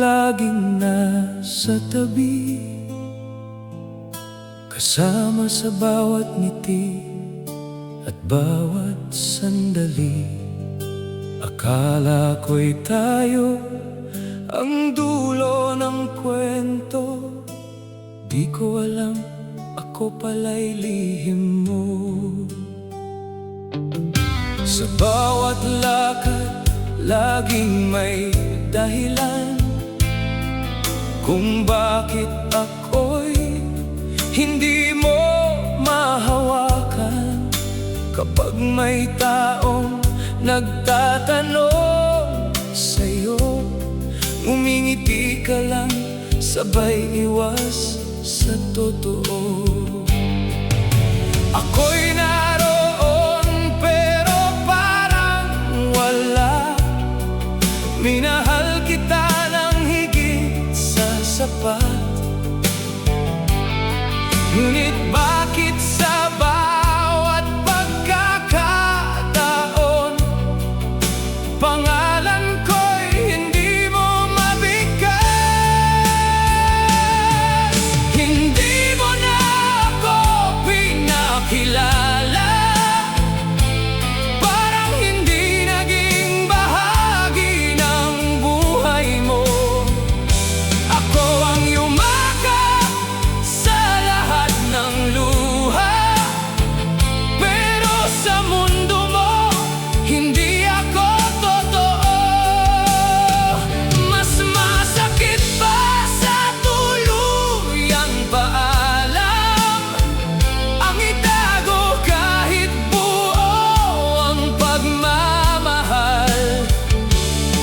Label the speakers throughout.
Speaker 1: laging nasa tabi, kasama sa bawat ngiti at bawat sandali. Akala ko'y tayo ang dulo ng kwento, di ko alam ako pala'y lihim mo. Sa bawat lakad, laging may dahilan kung bakit ako'y hindi mo mahawakan. Kapag may taong nagtatanong sa'yo, umingiti ka lang, sabay iwas sa totoo. Ako'y naroon pero parang wala. Minahal kita ng higit sa sapat, ngunit bakit sa bawat pagkakataon pangalan ko'y hindi mo mabigkas? Hindi mo na ako pinakilala, parang hindi naging bahagi ng buhay mo. Ako ang yumakap sa lahat ng luha, pero sa mundo mo hindi ako totoo. Mas masakit pa sa tuluyang paalam ang itago kahit buo ang pagmamahal.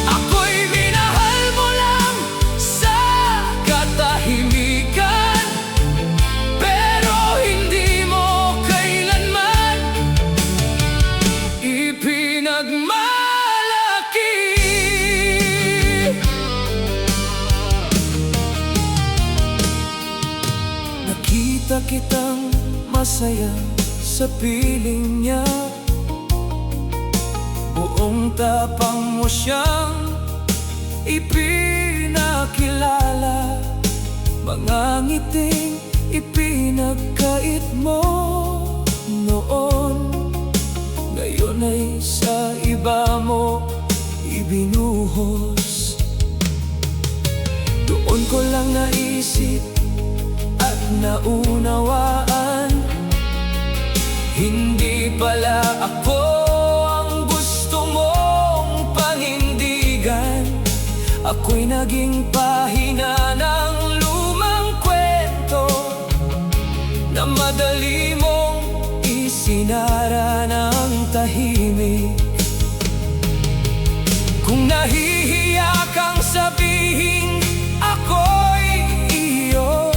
Speaker 1: Ako'y minahal mo lang sa katahimikan, pero hindi mo kailanman ipinagmalaki. Nakita kitang masaya sa piling niya, buong tapang mo siyang ipinakilala. Mga ngiting ipinagkait mo noon, ngayon ay sa iba mo ibinuhos. Doon ko lang naisip at naunawaan, hindi pala ako ang gusto mong panindigan. Ako'y naging pahina ng lumang kwento na madali mong isinara ng tahimik. Kung nahihiya kang sabihin ako'y iyo,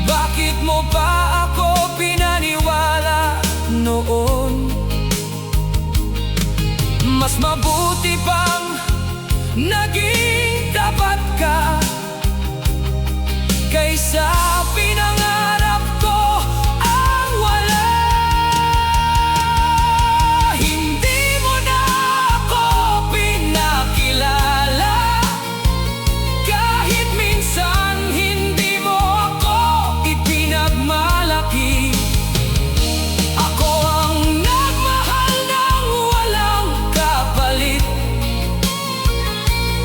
Speaker 1: bakit mo pa ako pinaniwala noon? Mas mabuti pang naging tapat ka kaysa pinangarap ko ang wala. Hindi mo na ako pinakilala, kahit minsan hindi mo ako ipinagmalaki. Ako ang nagmahal ng walang kapalit,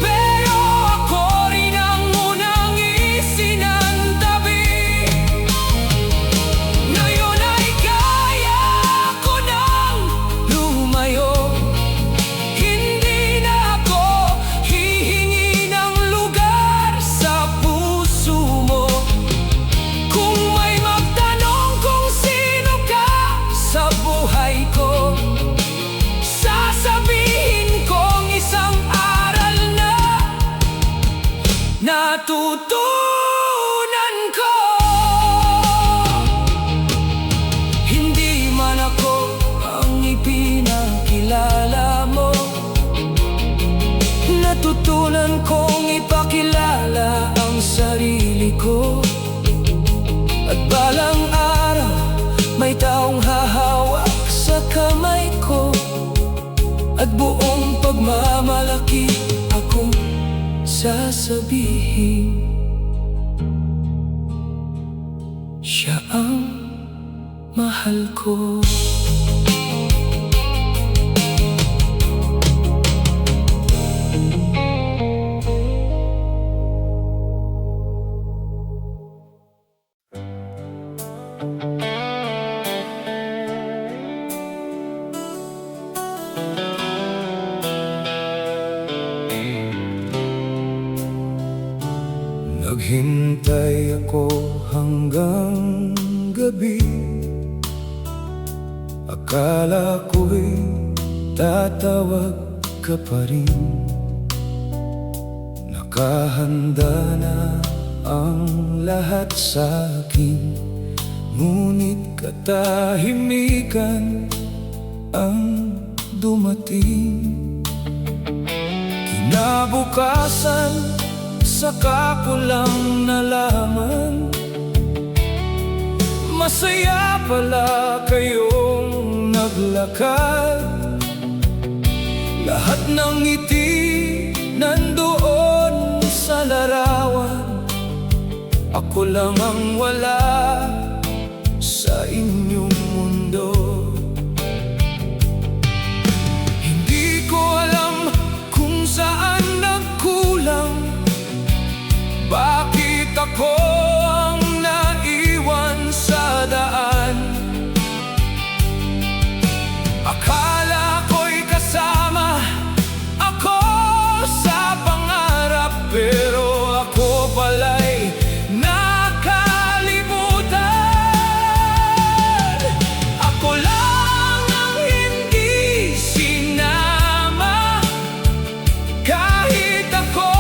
Speaker 1: pero ako rin ang unang isinantabi. Ngayon ay kaya ko nang lumayo, hindi na ako hihingi ng lugar sa puso mo. Kung may magtanong kung sino ka sa buhay ko, sasabihin kong isang aral na natutunan ko. Hindi man ako ang ipinakilala mo, natutunan kong ipakilala ang sarili ko. At balang araw may taong hahawak sa kamay ko, at buong pagmamalaki akong sasabihin siya ang mahal ko. Naghintay ako hanggang gabi, akala ko'y tatawag ka pa rin. Nakahanda na ang lahat sa'kin, ngunit katahimikan ang dumating. Kinabukasan, saka ko lang nalaman, masaya pala kayong naglakad. Lahat ng ngiti nandoon sa larawan, ako lang ang wala sa inyong mundo. Hindi ko alam kung saan nagkulang, bakit ako ang naiwan sa daan? Akala ko'y kasama ako sa pangarap, pero ako pala'y nakalimutan. Ako lang ang hindi sinama, kahit ako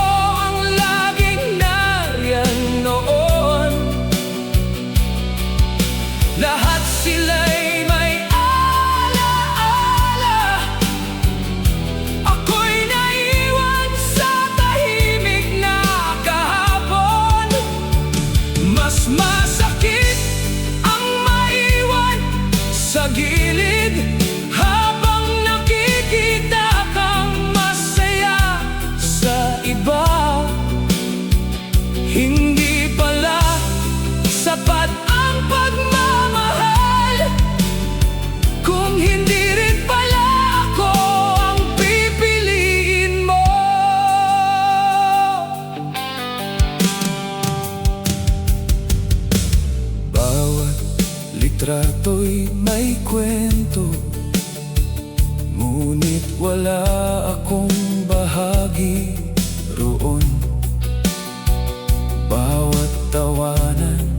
Speaker 1: lahat sila'y may alaala. Ako'y naiwan sa tahimik na kahapon. Mas masakit ang maiwan sa gilid, habang nakikita kang masaya sa iba. Hindi pala sapat ang pagmamahal kung hindi rin pala ako ang pipiliin mo. Bawat litrato'y may kwento, ngunit wala akong bahagi roon. Bawat tawanan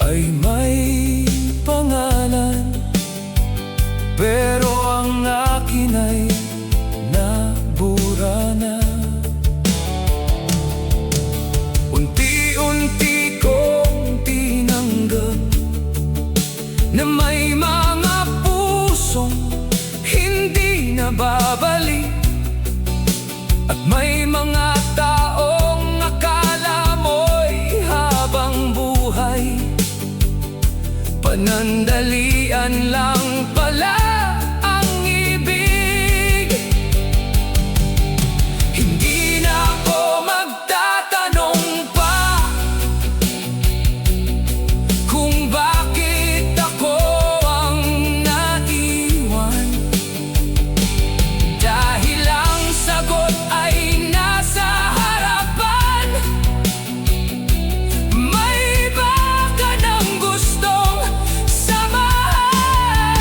Speaker 1: ay may pangalan, pero ang akin ay nabura na. Unti-unti kong tinanggap na may mga pusong hindi na babalik, at may mga taong akala mo'y habang buhay, panandalian lang pala ang ibig. Hindi na ako magtatanong pa kung bakit ako ang naiwan, dahil ang sagot ay nasa harapan. May iba ka ng gustong samahan.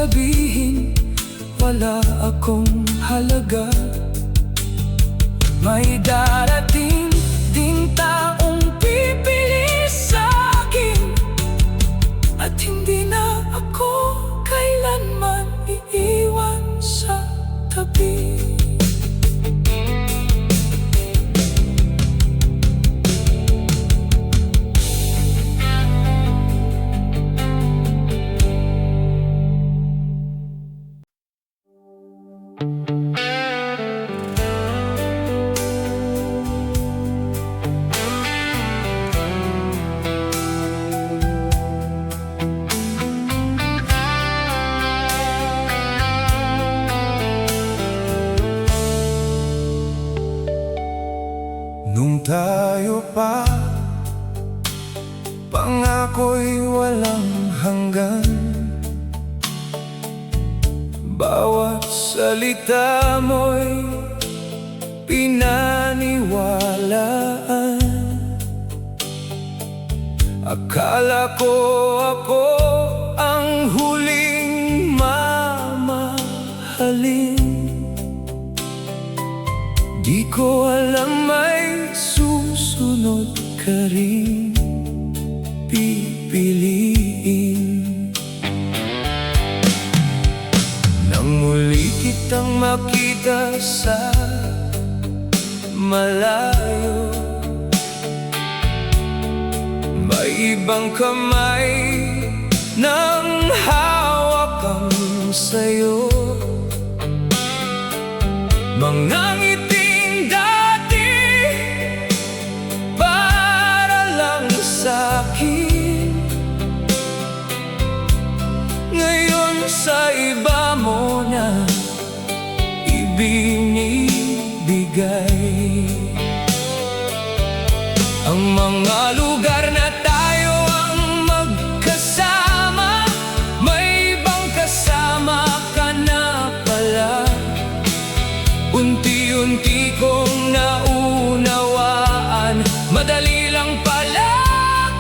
Speaker 1: sabihin wala akong halaga. May darating ding taong pipili sa'kin, at hindi na ako kailanman iiwan sa tabi.
Speaker 2: Nung tayo pa, pangako'y walang hanggan. Bawat salita mo'y pinaniwalaan. Akala ko ako ang huling mamahalin. Di ko alam may susunod ka rin pipiliin. Nang muli kitang makita sa malayo, may ibang kamay nang hawakan sa'yo. Mga ngiting dati para lang sa'kin, ngayon sa iba mo na ibinibigay. Ang mga lugar na tayo ang magkasama, may ibang kasama ka na pala. Unti-unti kong naunawaan, madali lang pala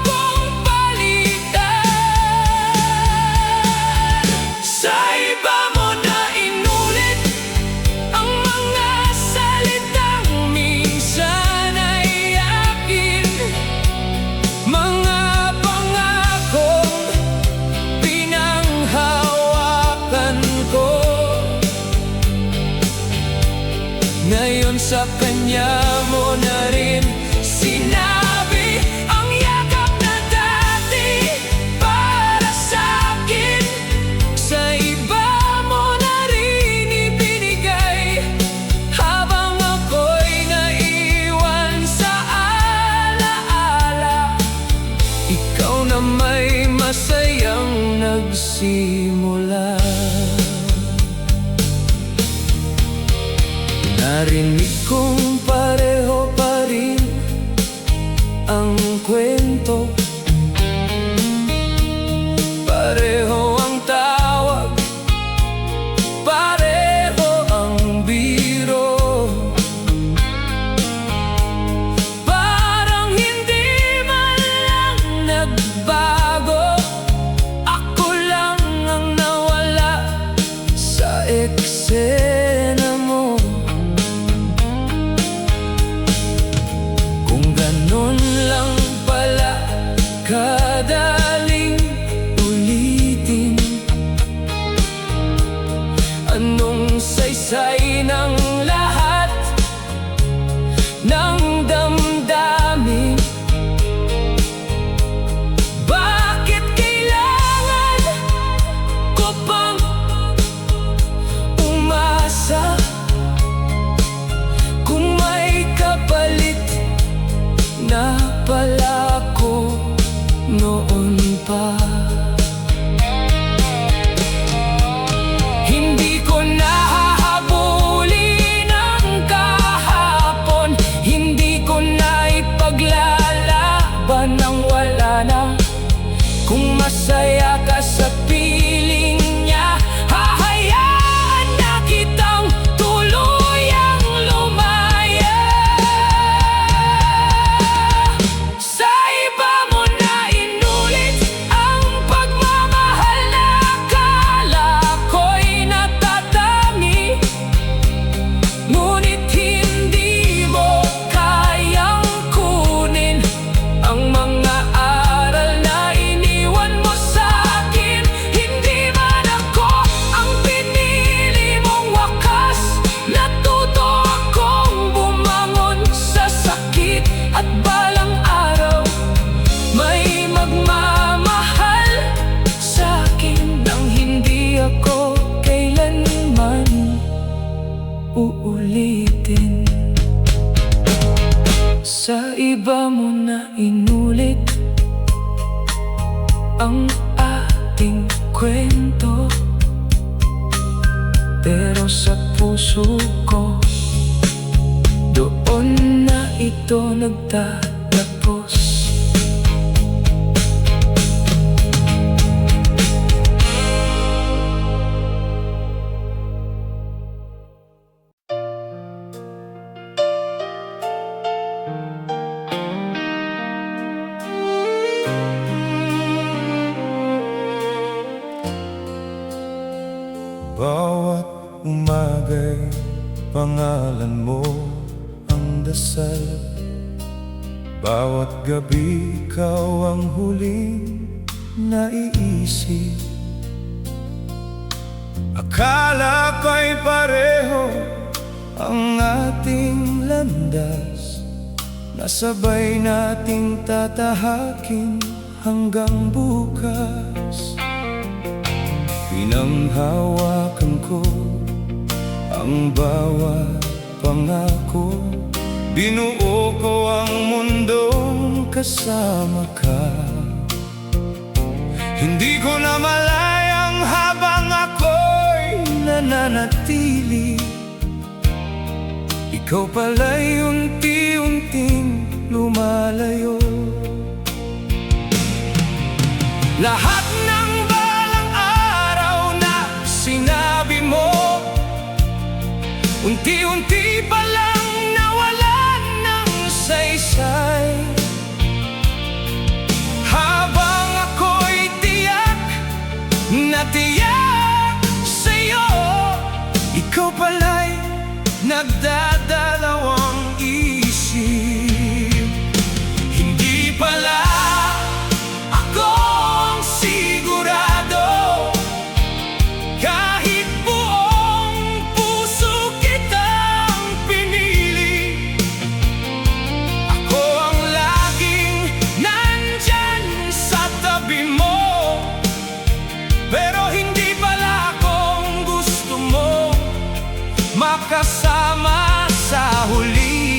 Speaker 2: kong palitan. Sa iba mo na inulit ang mga salitang minsan ay akin, mga pangakong pinanghawakan ko. Ngayon sa kanya mo na rin sinabi ang yakap na dati para sa'kin, sa iba mo na rin ibinigay. Habang ako'y naiwan sa alaala, ikaw na may masayang nagsimula. Narinig kong pareho pa rin ang kwento, pareho ang tawag, pareho ang biro. Parang hindi man lang nagbago, ako lang ang nawala sa eksena mo. Ganun lang pala kadaling ulitin. Anong saysay ng lahat ng damdamin? Bakit kailangan ko pang umasa kung may kapalit na pala ko noon pa? Hindi ko nahahabulin ang kahapon, hindi ko na ipaglalaban ang wala na. Kung masaya ka sa piling niya, hahayaan na kitang tuluyang lumaya. Sa iba mo na inulit ang pagmamahal na akala
Speaker 1: iba mo na inulit ang ating kwento, pero sa puso ko doon na ito nagtatapos.
Speaker 3: Bawat umaga'y pangalan mo ang dasal. Bawat gabi ikaw ang huling naiisip. Akala ko'y pareho ang ating landas, nasabay nating tatahakin hanggang bukas. Pinanghawakan ko ang bawat pangako, binuo ko ang mundong kasama ka. Hindi ko na malayang habang ako'y nananatili, ikaw pala'y unti-unting lumalayo. Lahat ng sinabi mo, unti-unti pa lang nawalan ng saysay. Habang ako'y tiyak na tiyak sa'yo, ikaw pala'y nagdadalawang isip. Hindi pala ako ang sigurado, kahit buong puso kitang pinili. Ako ang laging nandyan sa tabi mo, pero hindi pala akong gusto mo makasama sa huli.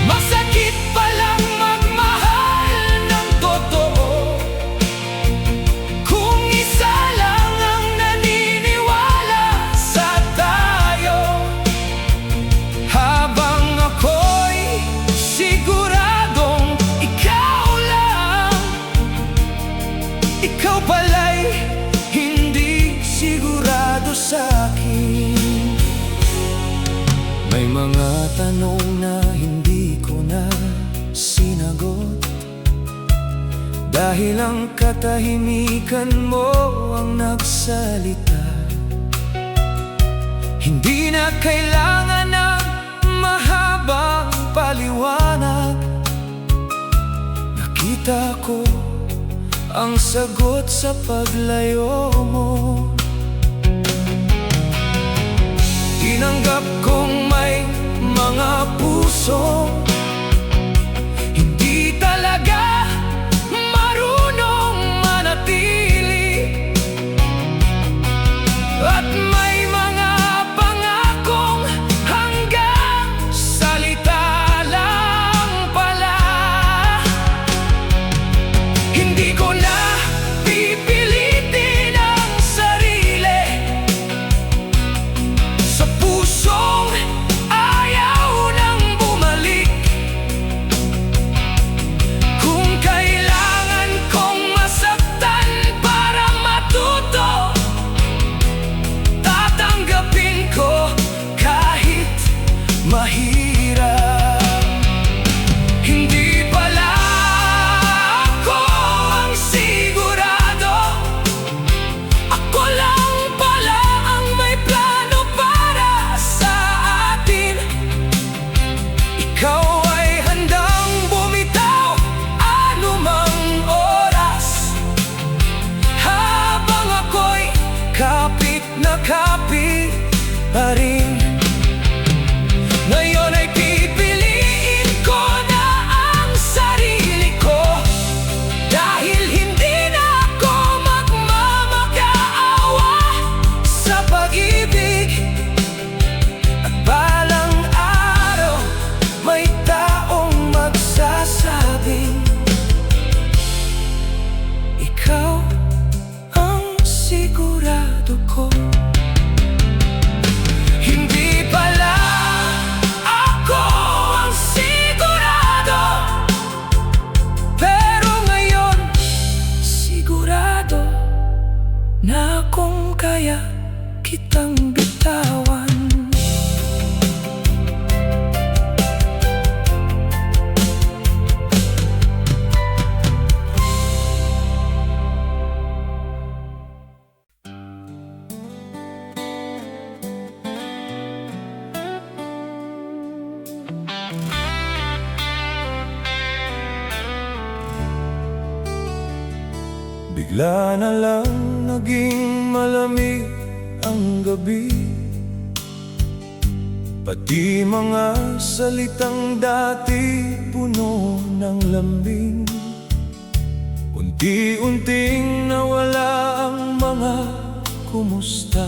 Speaker 3: Masakit palang magmahal ng totoo, kung isa lang ang naniniwala sa tayo. Habang ako'y siguradong ikaw lang, ikaw pala'y hindi sigurado sa'kin. May mga tanong na hindi ko na sinagot, dahil ang katahimikan mo ang nagsalita. Hindi na kailangan ng mahabang paliwanag, nakita ko ang sagot sa paglayo mo. Tinanggap kong may mga puso hindi talaga marunong manatili, at may mga pangakong hanggang salita lang pala. Hindi ko na pipilitin ang sarili sa pusong ayaw nang bumalik. Kung kailangan kong masaktan para matuto, tatanggapin ko kahit mahirap. Hindi pala ako ang sigurado, ako lang pala ang may plano para sa atin. Ikaw ay handang bumitaw anumang oras, habang ako'y kapit na kapit pa rin. Ngayon Bigla na lang naging malamig ang gabi, pati mga salitang dati puno ng lambing. Unti-unting nawala ang mga kumusta,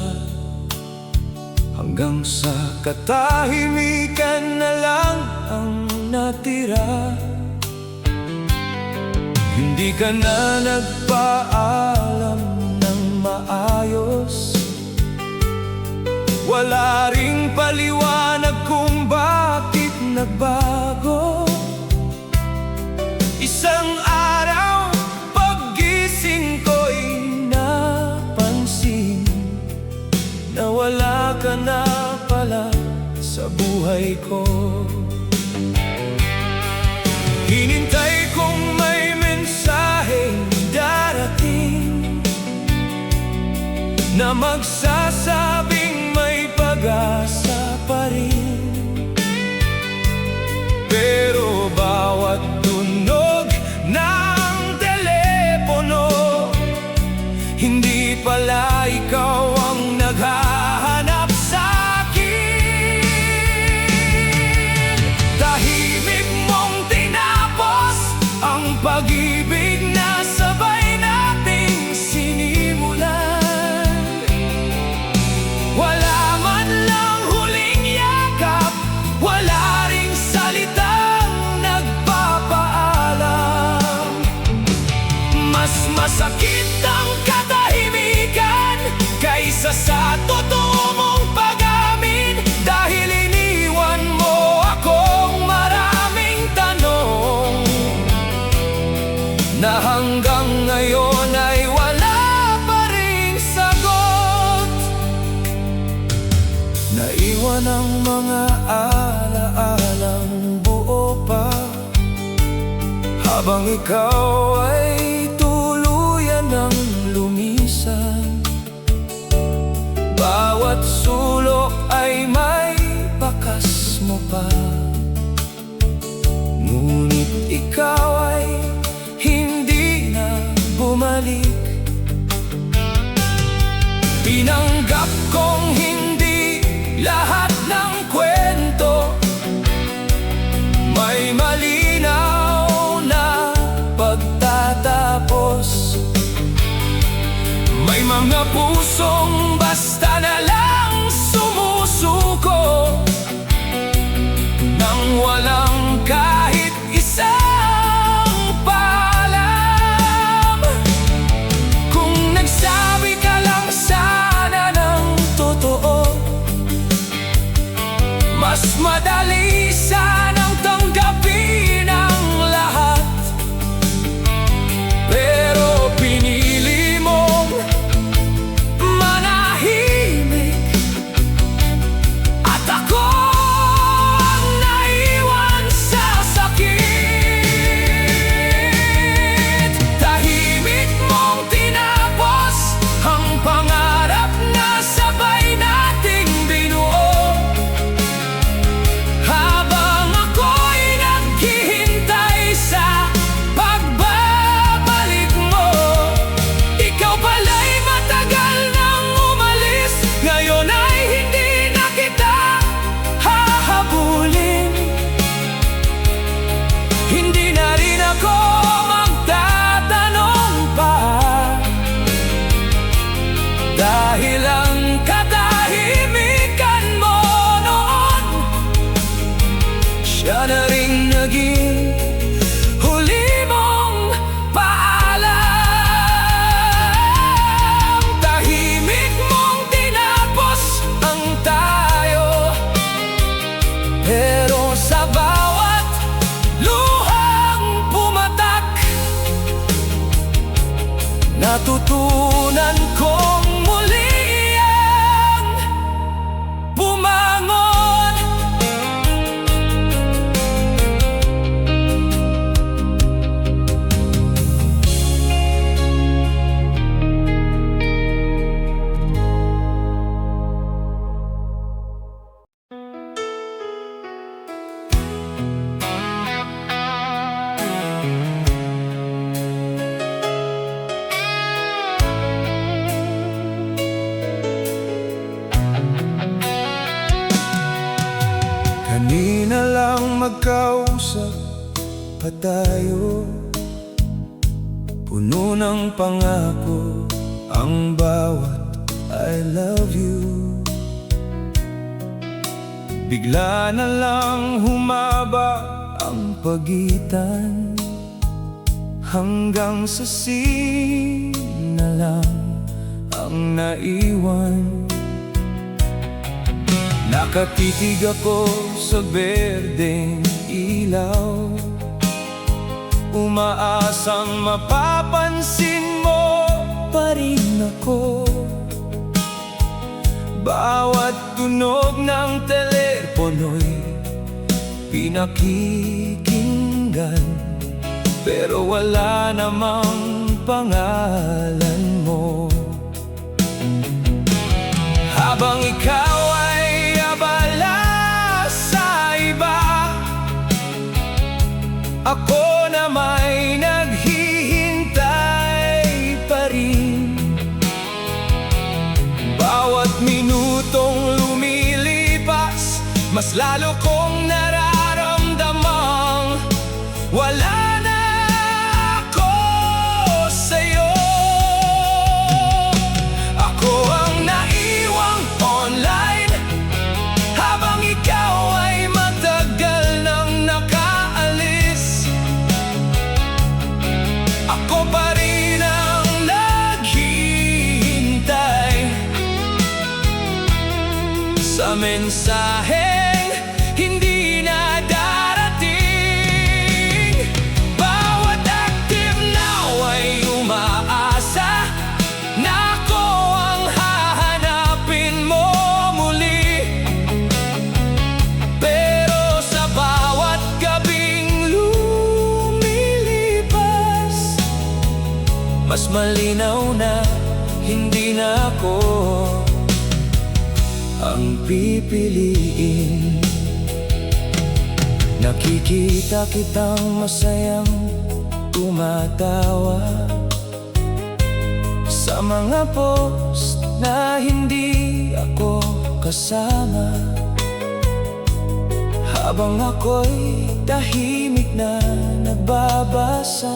Speaker 3: hanggang sa katahimikan na lang ang natira. Hindi ka na nagpaalam ng maayos, wala ring paliwanag kung bakit nagbago. Isang araw, paggising ko'y napansin na wala ka na pala sa buhay ko. Hinintay kong may mensaheng darating na magsasabing may pag-asa pa rin. Pero bawat tunog ng telepono, hindi pala ikaw ang naghahanap sa'kin. Tahimik mong tinapos ang pag-ibig na sabay nating sinimulan. Wala man lang huling yakap, wala ring salitang nagpapaalam. Mas masakit ang katahimikan kaysa sa totoo mong pag-amin, dahil iniwan mo akong maraming tanong na hanggang ngayon ay wala pa ring sagot. Naiwan ang mga alaalang buo pa, habang ikaw ay tuluyan ng lumisan. Bawat sulok ay may bakas mo pa, ngunit ikaw ay hindi na bumalik. Tinanggap kong hindi lahat ng kwento may malinaw na pagtatapos. May mga pusong basta na lang sumusuko nang walang kahit isang paalam. Kung nagsabi ka lang sana ng totoo, mas madali sanang tanggapin ang lahat. Pero pinili mong manahimik, at ako ang naiwan sa sakit. Tahimik mong tinapos ang pangarap na sabay nating binuo, habang ako'y naghihintay sa pagbabalik mo. Ikaw pala'y matagal nang umalis, ngayon ay hindi na kita hahabulin. Hindi na rin ako magtatanong pa, dahil ang katahimikan mo noon, siya na rin naging huli mong paalam. Tahimik mong tinapos ang tayo, pero sa bawat luhang pumatak, natutunan kong muli ang bumangon.
Speaker 1: Kanina lang magkausap pa tayo, puno ng pangako ang bawat I love you. Bigla na lang humaba ang pagitan, hanggang sa scene na lang ang naiwan. Nakatitig ako sa berdeng ilaw, umaasang mapapansin mo pa rin ako. Bawat tunog ng telepono'y pinakikinggan, pero wala namang pangalan mo. Habang ikaw ay abala sa iba, ako na may naghihintay pa rin. Bawat minutong lumilipas, mas lalo kong nararamdamang wala na ako sa'yo. Ako ang naiwang online, habang ikaw ay matagal nang nakaalis. Ako pa rin ang naghihintay sa mensaheng hindi na darating. Bawat active now ay umaasa na ako ang hahanapin mo muli. Pero sa bawat gabing lumilipas, mas malinaw na hindi na ako ang pipiliin. Nakikita kitang masayang tumatawa sa mga post na hindi ako kasama, habang ako'y tahimik na nagbabasa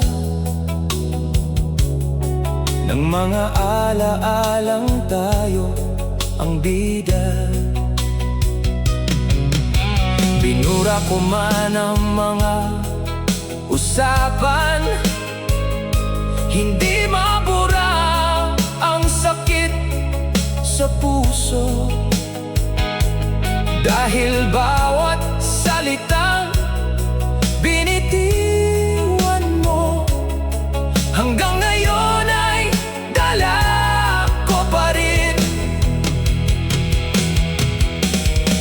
Speaker 1: ng mga alaalang tayo ang bida. Binura ko man ang mga usapan, hindi mabura ang sakit sa puso, dahil bawat salitang binitiwan mo hanggang ngayon ay dala ko pa rin.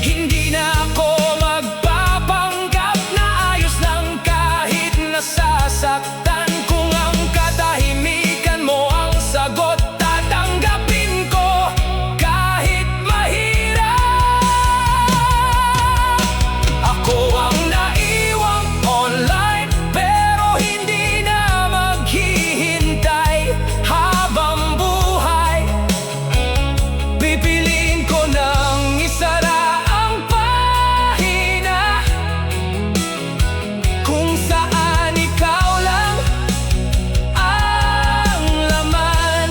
Speaker 1: Hindi na ako magpapanggap na ayos lang kahit nasasaktan. Kung ang katahimikan mo ang sagot, tatanggapin ko kahit mahirap. Ako ang naiwang online, pero hindi na maghihintay habang buhay. Pipiliin ko nang isara ang pahina kung saan ikaw lang ang laman.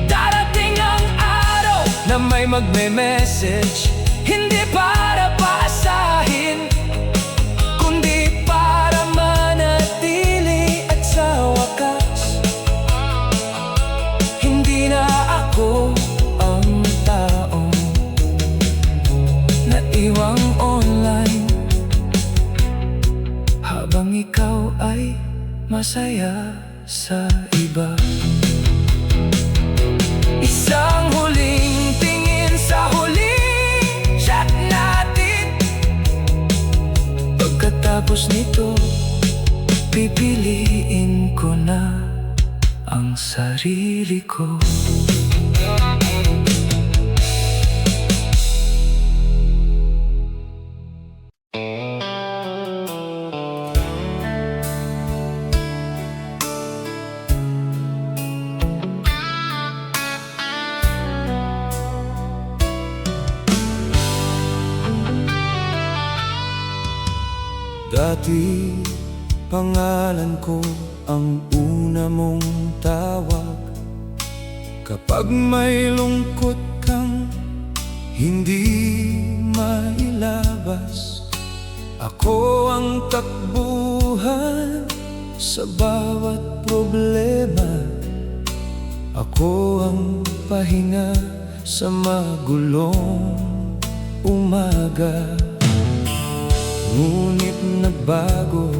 Speaker 1: Darating ang araw na may magme-message, hindi para paasahin, kundi para manatili. At sa wakas, hindi na ako ang taong naiwang online, habang ikaw ay masaya sa iba. Isang huling tingin sa huling chat natin, pagkatapos nito, pipiliin ko na ang sarili ko. Dati pangalan ko ang una mong tawag. Kapag may lungkot kang hindi mailabas, ako ang takbuhan sa bawat problema. Ako ang pahinga sa magulong umaga. Ngunit nagbago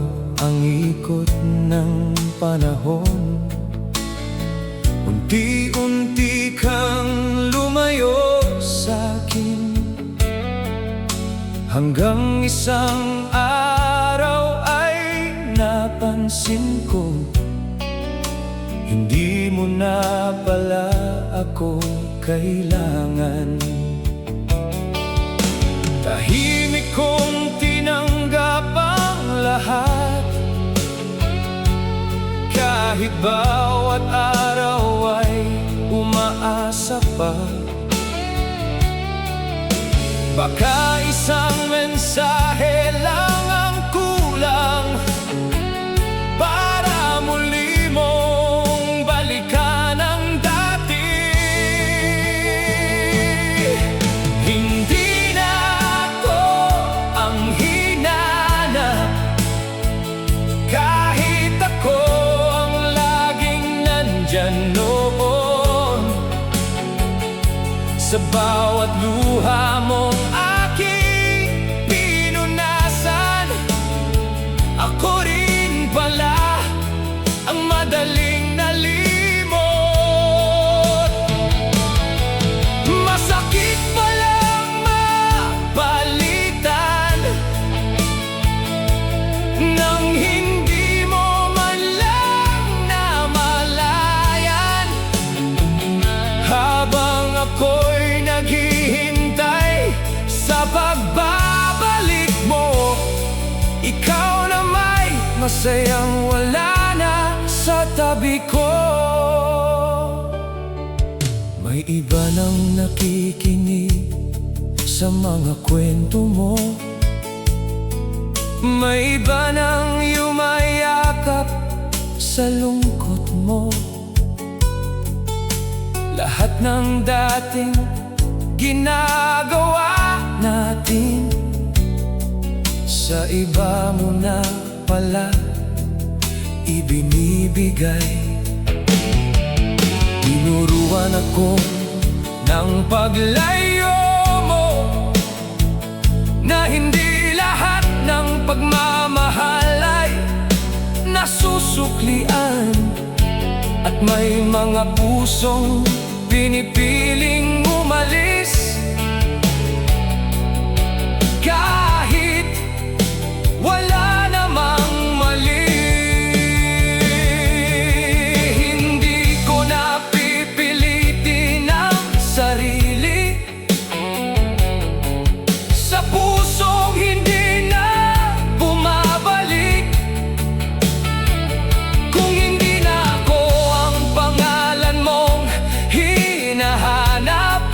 Speaker 1: ang ikot ng panahon. Unti-unti kang lumayo sa'kin, hanggang isang araw ay napansin ko, hindi mo na pala ako kailangan. Tahimik kong tinanggap ang lahat, kahit bawat araw ay umaasa pa. Baka isang mensahe lang ang kulang para muli mong balikan ang dati. Hindi na ako ang hinanap, kahit ako ang laging nandyan noon. Sa bawat luha mong aking pinunasan, ako rin pala ang madaling nalimot. Masakit palang mapalitan nang hindi mo man lang namalayan. Habang ako'y naghihintay sa pagbabalik mo, ikaw na may masayang wala na sa tabi ko. May iba nang nakikinig sa mga kwento mo, may iba nang yumayakap sa lungkot mo. Lahat ng dating ginagawa natin, sa iba mo na pala ibinibigay. Tinuruan ako ng paglayo mo, na hindi lahat ng pagmamahal ay nasusuklian, at may mga pusong pinipiling umalis kahit wala namang mali. Hindi ko na pipilitin ang sarili sa pusong hindi na bumabalik. Kung hindi na ako ang pangalan mong hinahanap,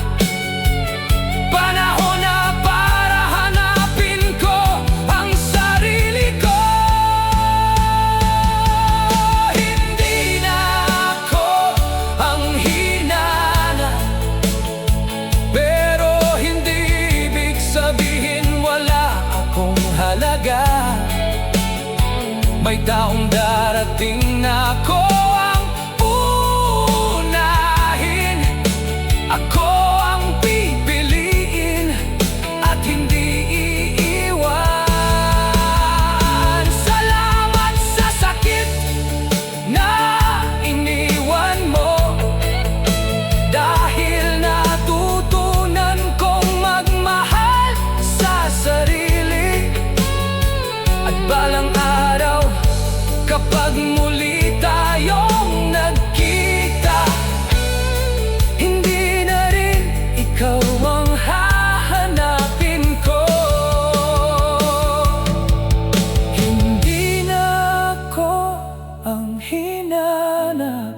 Speaker 1: panahon na para hanapin ko ang sarili ko. Hindi na ako ang hinanap, pero hindi ibig sabihin wala akong halaga. May taong darating na ako ang unahin, ako ang pipiliin at hindi iiwan. Salamat sa sakit na iniwan mo, dahil natutunan kong magmahal sa sarili. At balang araw, kapag muli tayong nagkita, hindi na rin ikaw ang hahanapin ko. Hindi na ako ang hinanap,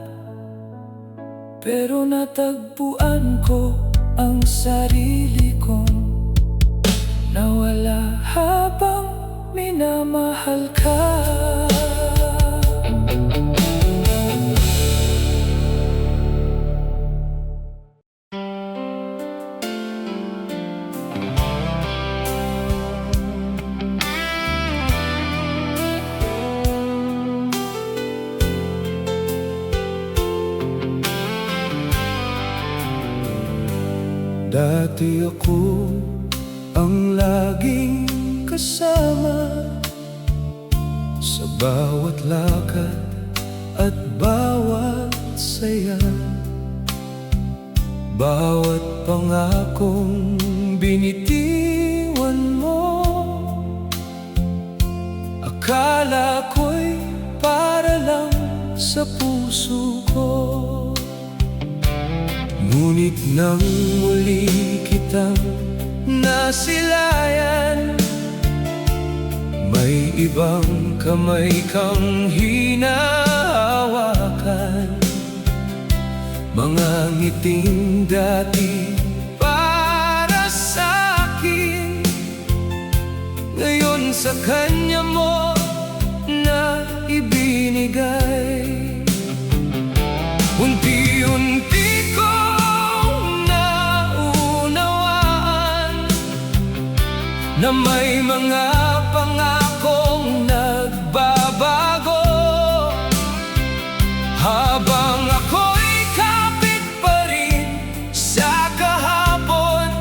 Speaker 1: pero natagpuan ko ang sarili kong nawala habang minamahal.
Speaker 2: mahal ka.
Speaker 1: Dati ako ang laging kasama sa bawat lakad at bawat saya, bawat pangakong binitiwan mo. Akala ko'y para lang sa puso ko, ngunit nang muli kitang nasilayan, may ibang kamay kang hinahawakan. Mga ngiting dati para sa'kin, ngayon sa kanya mo na ibinigay. Unti-unti kong naunawaan na may mga pangakong nagbabago, habang ako'y kapit pa rin sa kahapon.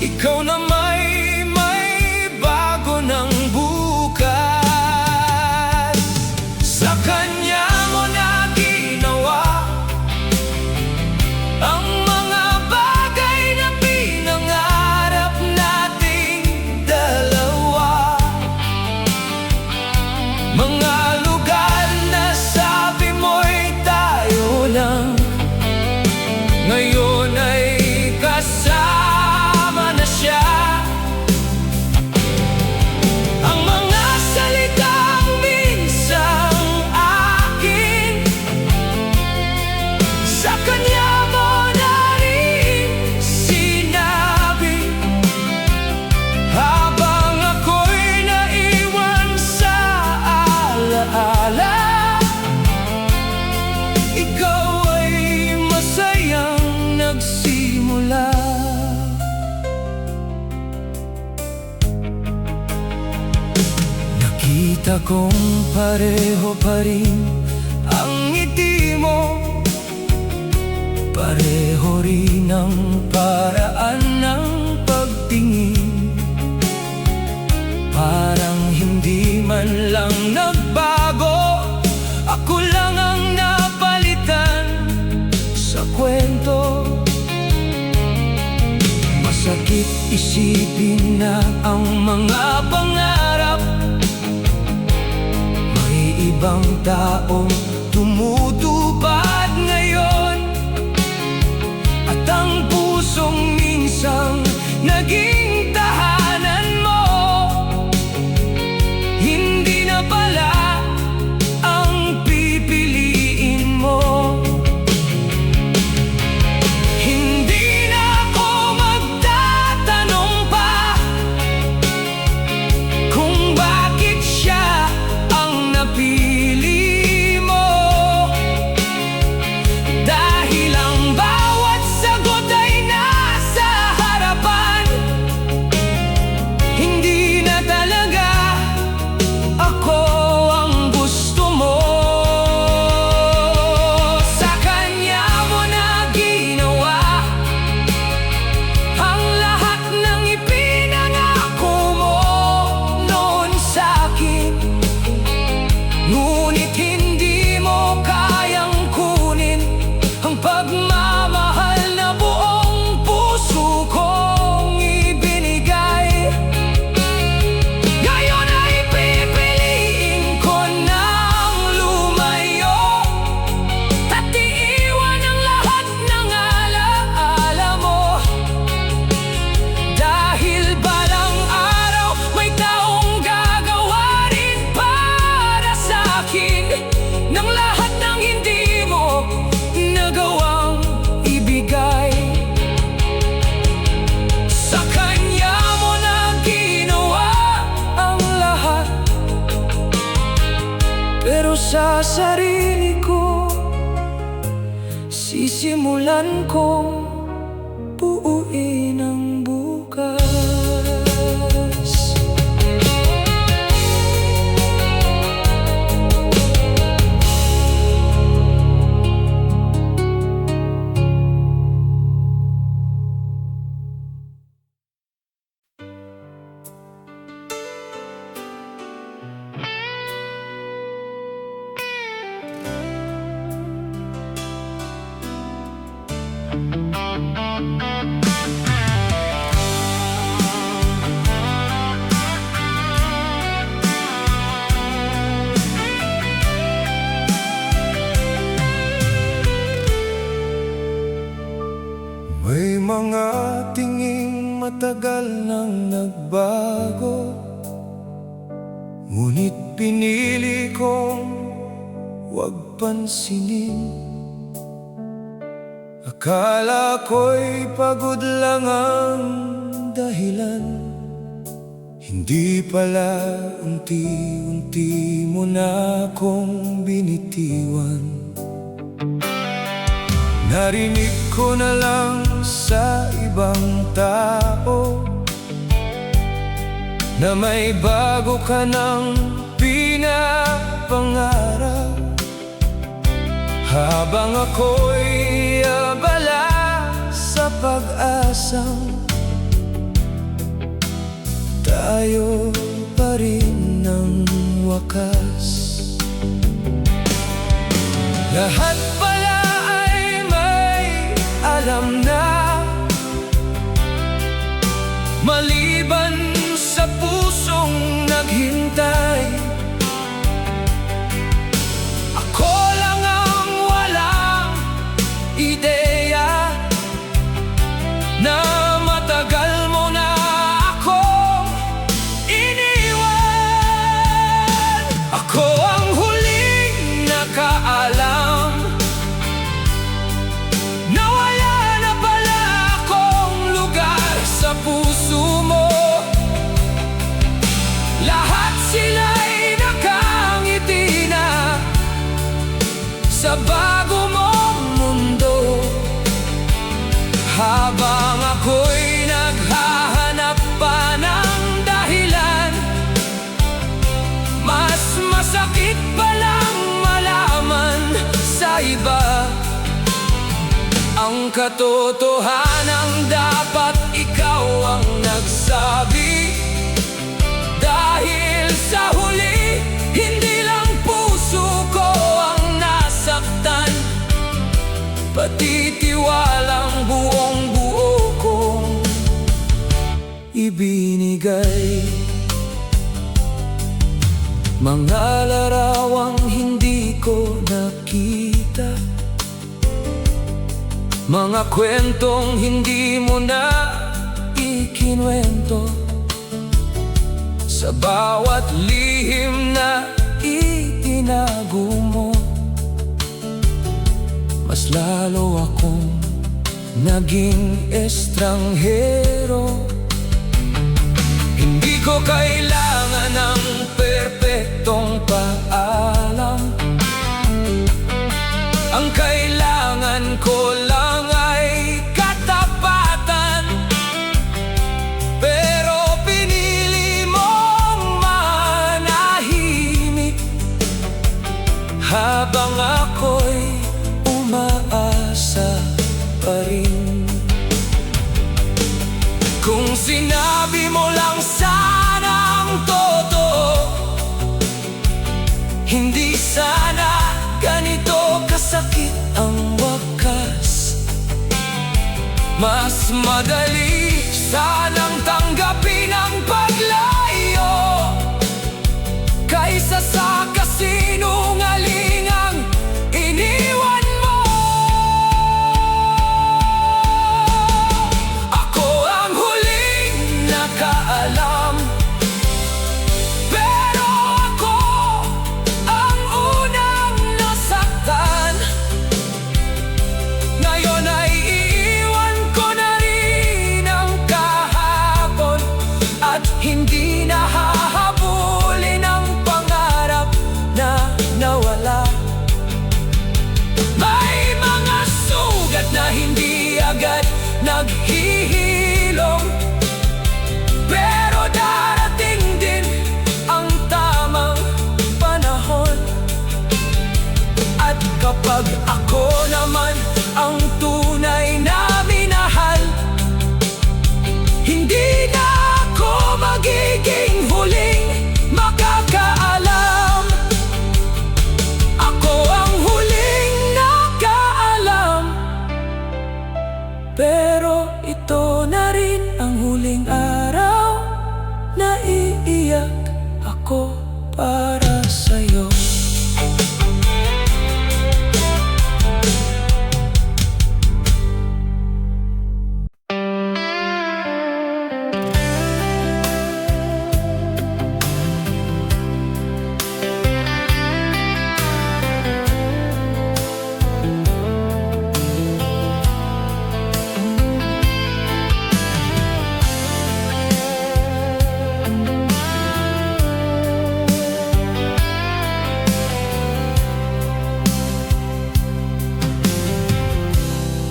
Speaker 1: Ikaw na may bago ng bukas. Sa kanya mo na ginawa ang mga bagay na pinangarap nating dalawa. Mga lugar na sabi mo'y tayo lang, ngayon ay kasama na siya. Ang mga salitang minsang akin, sa kanya mo na rin sinabi, habang ako'y naiwan sa alaala. Ikaw ay masayang nagsimula. Nakita kong pareho pa rin ang ngiti mo, pareho rin ang paraan ng pagtingin. Parang hindi man lang nagbago, ako lang ang napalitan sa kwento. Masakit isipin na ang mga pangarap may ibang taong tumutupad ngayon, at ang pusong minsang naging tahanan mo, hindi na pala ang pipiliin mo. Hindi na ako magtatanong pa kung bakit siya ang napili mo.
Speaker 2: sa sarili ko, sisimulan kong buuin ang bukas.
Speaker 1: May mga tinging matagal nang nagbago, ngunit pinili kong huwag pansinin. Akala ko'y pagod lang ang dahilan, hindi pala unti-unti mo na akong binitiwan. Narinig ko na lang sa ibang tao na may bago ka ng pinapangarap, habang ako'y abala sa pag-asang tayo pa rin ng wakas. Lahat pala ay may alam na, maliban sa pusong naghintay. Ako lang ang walang ideya na matagal mo na akong iniwan. Ako ang huling nakaalam na wala na pala akong lugar sa puso mo. Lahat sila'y nakangiti na sa bago mong mundo, habang ako'y naghahanap pa ng dahilan. Mas masakit palang malaman sa iba ang katotohanan, dapat ikaw ang nagsabi. Dahil sa huli, hindi lang puso ko ang nasaktan, pati tiwalang buong buo kong ibinigay. Mga larawang hindi ko nakita, mga kwentong hindi mo na ikinuwento, sa bawat lihim na itinago mo, mas lalo akong naging estranghero. Hindi ko kailangan ng perpektong paalam, ang kailangan ko lang ay katapatan. Pero pinili mong manahimik, habang ako'y umaasa pa rin. Kung sinabi mo lang sana ang totoo, hindi sana ganito kasakit ang wakas. Mas madali sanang tanggapin ang paglayo, kaysa sa kasinungalingang iniwan mo. Ako ang huling nakaalam, pero ako ang unang nasaktan. Ngayon ay iiwan ko na rin ang kahapon, at hindi na hahabulin ang pangarap na nawala. para sa'yo.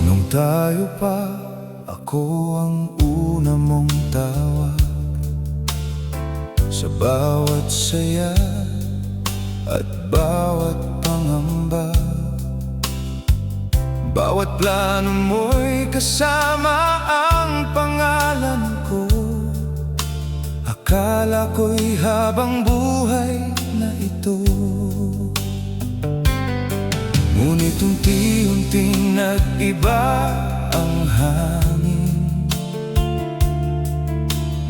Speaker 1: Nung tayo pa, ako ang una mong tawag. Sa bawat saya at bawat pangamba, bawat plano mo'y kasama ang pangalan ko. Akala ko'y habang buhay na ito, ngunit unti-unting nag-iba ang hangin.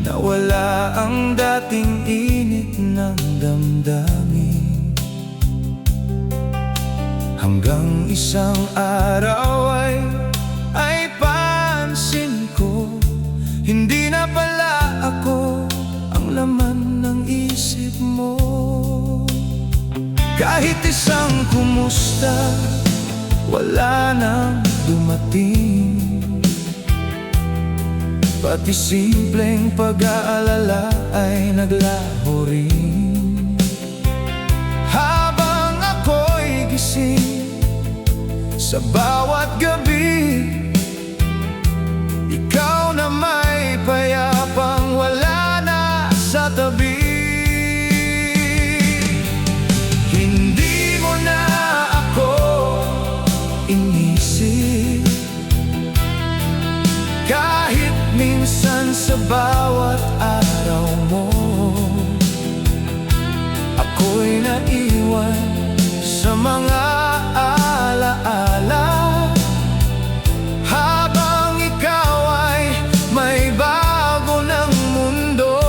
Speaker 1: Nawala ang dating init ng damdamin, hanggang isang araw ay pansin ko, hindi na pala ako ang laman ng isip mo. Kahit isang kumusta, wala nang dumating. Pati simpleng pag-aalala ay naglaho rin. Habang ako'y gising sa bawat gabi, ikaw na may payapang wala na sa tabi. Kahit minsan sa bawat araw mo, ako'y naiwan sa mga alaala. Habang ikaw ay may bago ng mundo,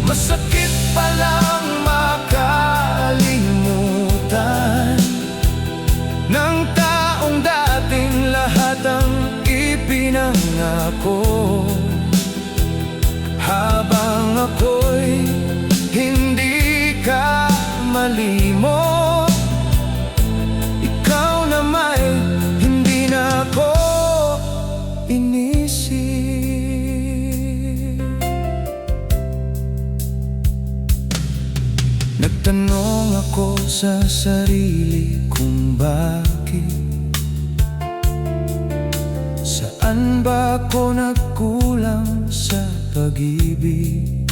Speaker 1: masakit palang makalimutan ng taong dating lahat ang ipinangako. Habang ako'y hindi ka malimot, ikaw na may hindi na ako inisip. Nagtanong ako sa sarili kung bakit, saan ba ako nagkulang sa pag-ibig?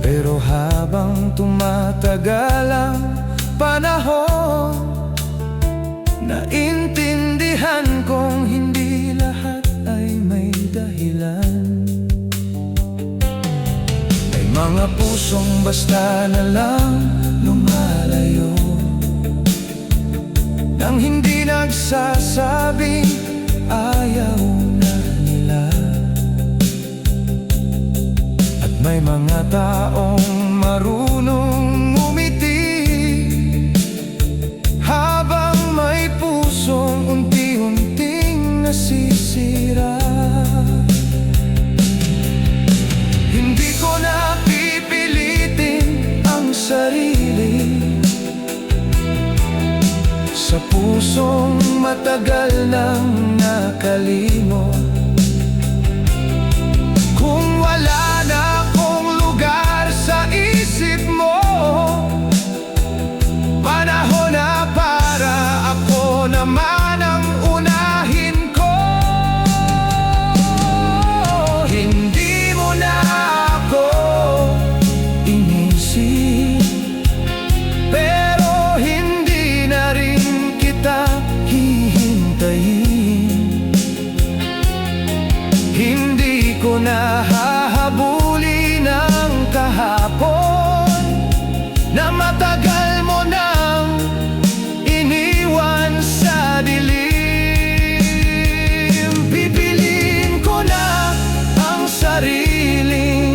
Speaker 1: Pero habang tumatagal ang panahon, naintindihan kong hindi lahat ay may dahilan. May mga pusong basta na lang lumalayo, nang hindi nagsasabing ayaw na nila. At may mga taong marunong umiti, habang may pusong unti-unting nasisira. Hindi ko na pipilitin ang sarili sa pusong matagal nang nakalimot. Kung wala na akong lugar sa isip mo, panahon na para ako naman ang unahin ko. Hindi mo na ako inisip, pero hindi na rin kita hihintayin. Hindi ko na hahabulin ang kahapon na matagal mo nang iniwan sa dilim. Pipiliin ko na ang sariling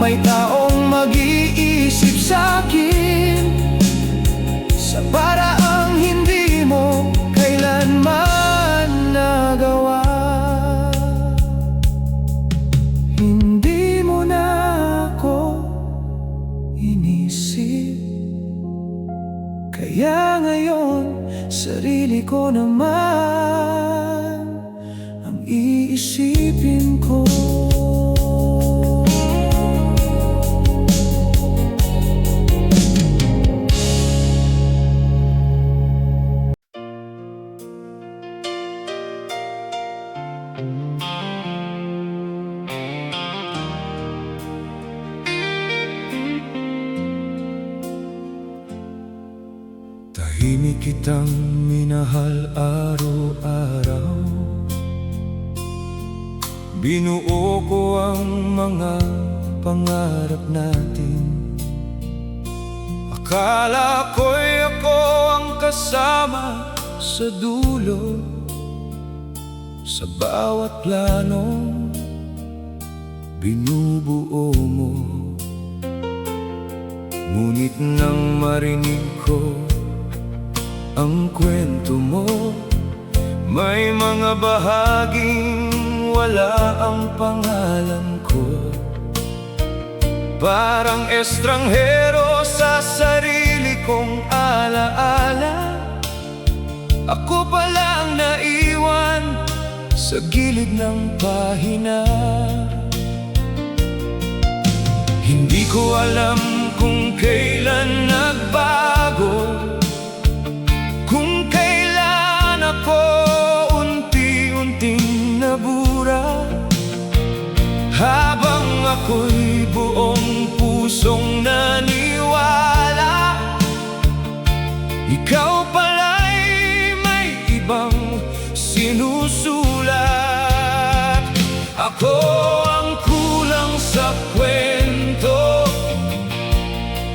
Speaker 1: may taong mag-iisip sa'kin sa paraang hindi mo kailanman nagawa. Hindi mo na ako inisip, kaya ngayon sarili ko naman ang iisipin ko. Tahimik kitang minahal araw-araw, binuo ko ang mga pangarap natin. Akala ko'y ako ang kasama sa dulo, sa bawat planong binubuo mo. Ngunit nang marinig ko ang kwento mo, may mga bahaging wala ang pangalan ko. Parang estranghero sa sarili kong alaala, ako palang naiwan sa gilid ng pahina. Hindi ko alam kung kailan nagbago, kung kailan ako unti-unting nabura, habang ako'y buong pusong naniwala. Ikaw pala'y may ibang sinusulat. Ako ang kulang sa kwento,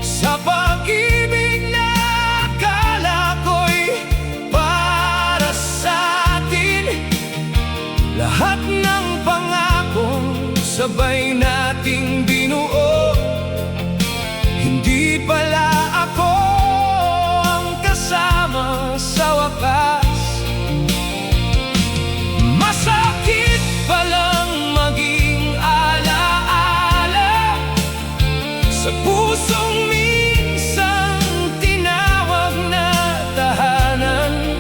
Speaker 1: sa pag-ibig na akala ko'y para sa atin. Lahat ng pangakong sabay nating binuo, hindi pala ako ang kasama sa wakas. Masakit palang maging alaala sa pusong minsang tinawag na tahanan,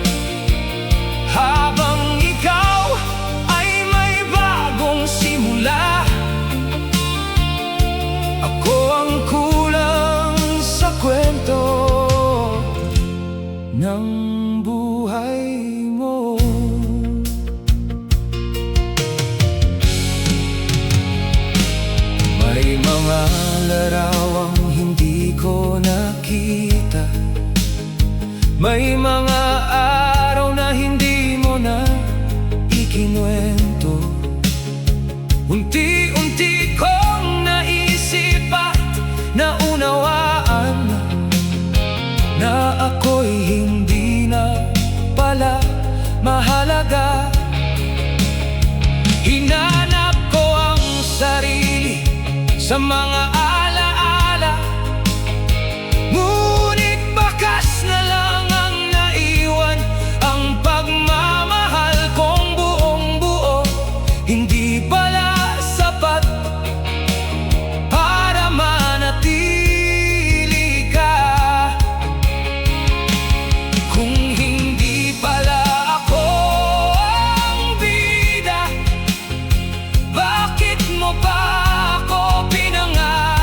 Speaker 1: habang ikaw ay may bagong simula. Ako ang kulang sa kwento ng buhay mo. May mga larawang hindi ko nakita, may mga araw na hindi mo na ikinuwento. Unti-unti kong naisip at naunawaan na ako'y hindi na pala mahalaga. Hinanap ko ang sarili sa mga alaala, ngunit bakas na lang ang naiwan. Ang pagmamahal kong buong buo hindi pala sapat para manatili ka. Kung hindi pala ako ang bida, bakit mo pa ako pinangarap?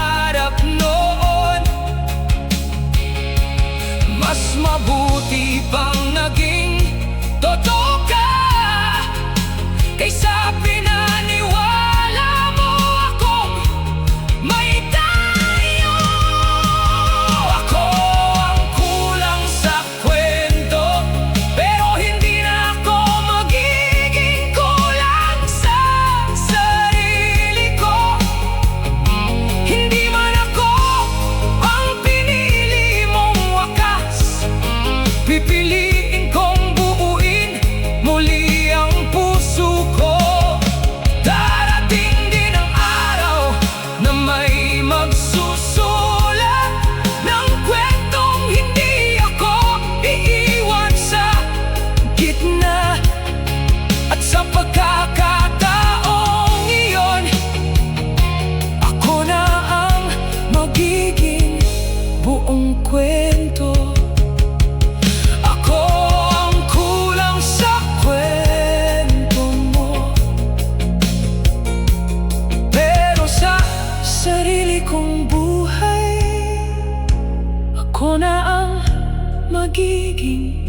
Speaker 2: kwento. Ako ang kulang sa kwento mo, pero sa sarili kong buhay, ako na ang magiging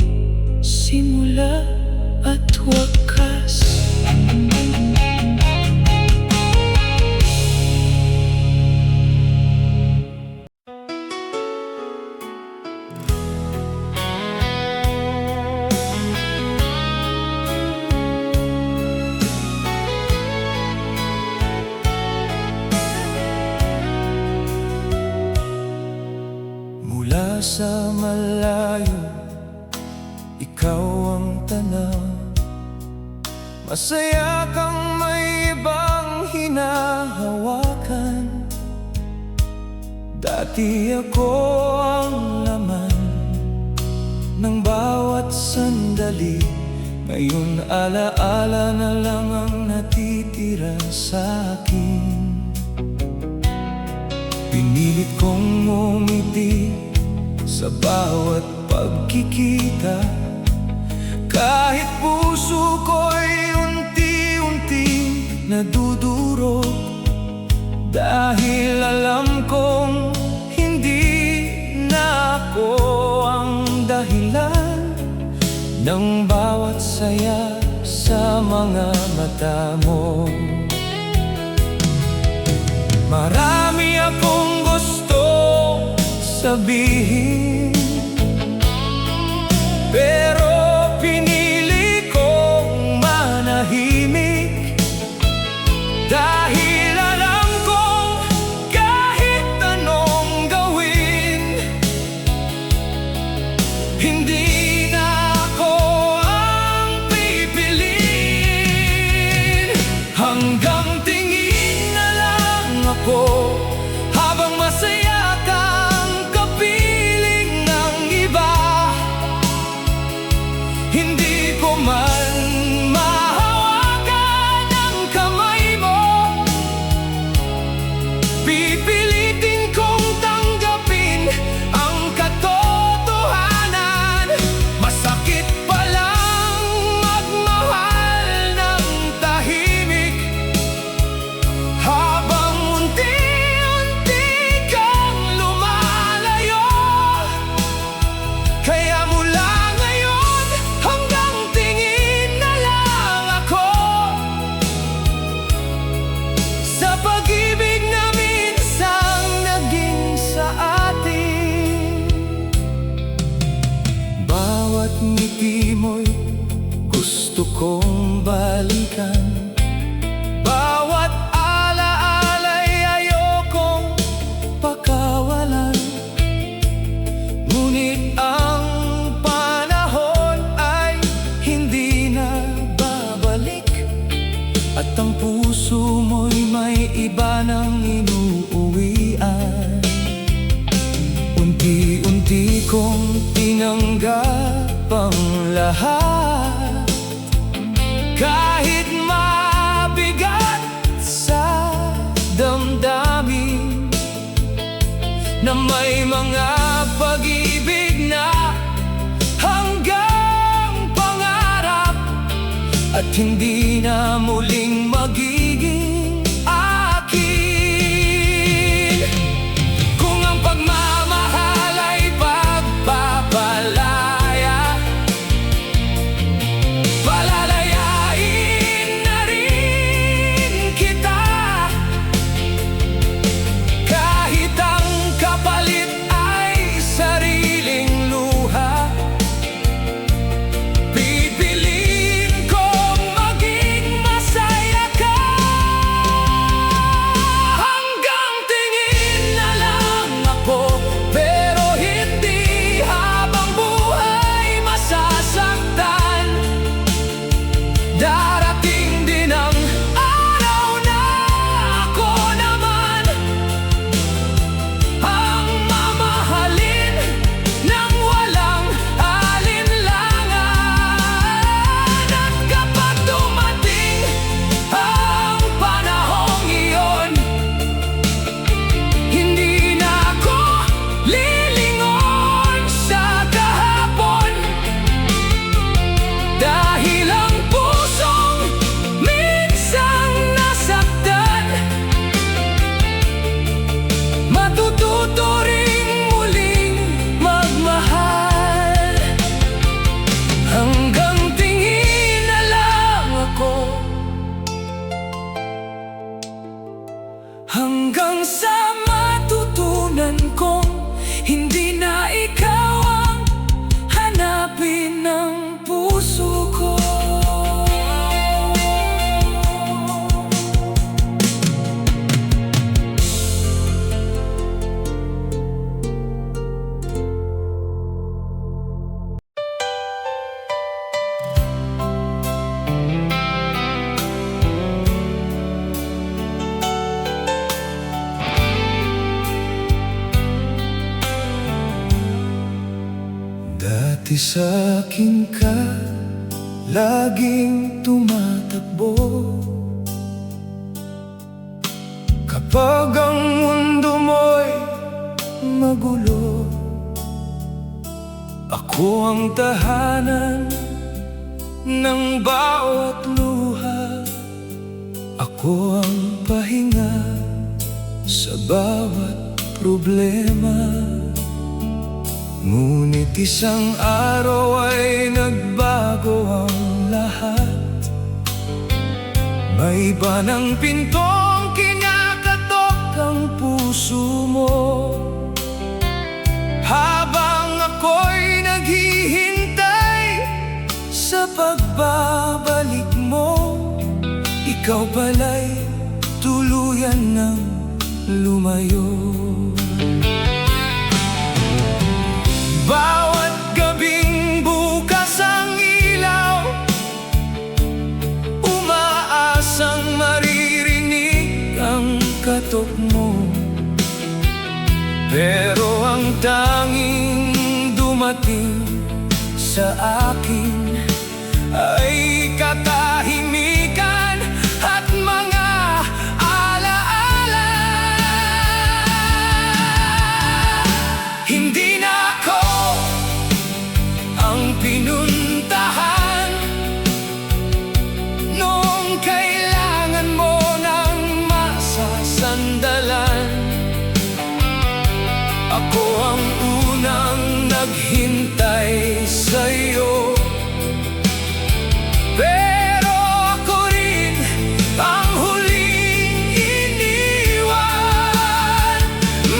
Speaker 2: simula at wakas.
Speaker 1: Mula sa malayo, ikaw ang tanaw. Masaya kang may ibang hinahawakan. Dati ako ang laman ng bawat sandali. Ngayon alaala na lang ang natitira sa akin. Pinilit kong ngumiti sa bawat pagkikita, kahit puso ko'y unti-unting nadudurog. Dahil alam kong hindi na ako ang dahilan ng bawat saya sa mga mata mo. Marami akong gusto sabihin, pero pinili kong manahimik. Dahil alam kong kahit anong gawin, hindi na ako ang pipiliin. Hanggang tingin na lang ako habang masaya kang kapiling ng iba. Hindi ko man mahawakan ang kamay mo, pipilitin kong tanggapin ang katotohanan. Masakit palang magmahal ng tahimik, habang unti-unti kang lumalayo. Kaya mula ngayon hanggang tingin na lang ako sa pag-ibig na minsang naging sa atin. Bawat ngiti mo'y gusto kong balikan. Bawat alaala'y ayokong pakawalan. Ngunit ang panahon ay hindi na babalik, at ang puso mo'y may iba ng inuuwian. Unti-unti kong tinanggap ang lahat, kahit mabigat sa damdamin, na may mga pag-ibig na hanggang pangarap, at hindi na muling magiging akin. Kung ang pagmamahal ay pagpapalaya, palalayain na rin kita. Kahit ang kapalit ay sariling luha, pipiliin kong maging masaya ka. Pati sa'kin ka laging tumatakbo. Kapag ang mundo mo'y magulo, ako ang tahanan ng bawat luha. Ako ang pahinga sa bawat problema. Ngunit isang araw ay nagbago ang lahat. May iba ng pintong kinakatok ang puso mo. Habang ako'y naghihintay sa pagbabalik mo, ikaw pala'y tuluyan ng lumayo. Bawat gabing bukas ang ilaw, umaasang maririnig ang katok mo. Pero ang tanging dumating sa akin ay katahimikan at mga alaala. Hindi na ako ang pinuntahan noong kailangan mo ng masasandalan. Ako ang unang naghintay sa'yo, pero ako rin ang huling iniwan.